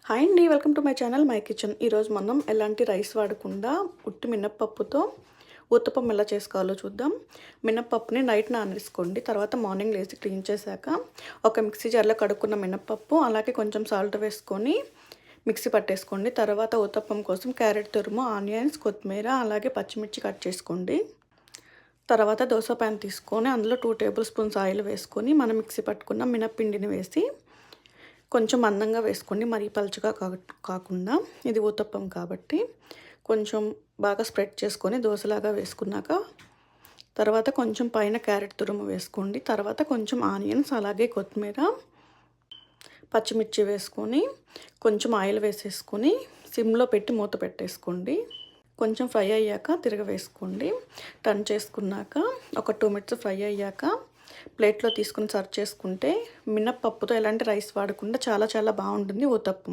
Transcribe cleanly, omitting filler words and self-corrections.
Hi అండి, welcome to my channel my kitchen. ఈరోజు మనం ఎలాంటి రైస్ వాడకుండా ఉట్టి మినప్పప్పుతో ఊతప్పం ఎలా చేసుకోవాలో చూద్దాం. మినప్పప్పుని నైట్ నానేసుకోండి. తర్వాత మార్నింగ్ లేచి క్లీన్ చేశాక ఒక మిక్సీ జార్లో కడుక్కున్న మినప్పప్పు అలాగే కొంచెం సాల్ట్ వేసుకొని మిక్సీ పట్టేసుకోండి. తర్వాత ఊతప్పం కోసం క్యారెట్ తురుము, ఆనియన్స్, కొత్తిమీర అలాగే పచ్చిమిర్చి కట్ చేసుకోండి. తర్వాత దోస ప్యాన్ తీసుకొని అందులో 2 టేబుల్ స్పూన్స్ ఆయిల్ వేసుకొని మనం మిక్సీ పట్టుకున్న మినప్పిండిని వేసి కొంచెం మందంగా వేసుకోండి, మరీ పలుచగా కాకుండా. ఇది ఊతప్పం కాబట్టి కొంచెం బాగా స్ప్రెడ్ చేసుకొని దోశలాగా వేసుకున్నాక తర్వాత కొంచెం పైన క్యారెట్ తురుము వేసుకోండి. తర్వాత కొంచెం ఆనియన్స్ అలాగే కొత్తిమీర, పచ్చిమిర్చి వేసుకొని కొంచెం ఆయిల్ వేసేసుకొని సిమ్లో పెట్టి మూత పెట్టేసుకోండి. కొంచెం ఫ్రై అయ్యాక తిరగవేసుకోండి. టర్న్ చేసుకున్నాక ఒక 2 మినిట్స్ ఫ్రై అయ్యాక ప్లేట్లో తీసుకుని సర్వ్ చేసుకుంటే మినప్పప్పుతో ఎలాంటి రైస్ వాడకుండా చాలా చాలా బాగుంటుంది ఊతప్పం.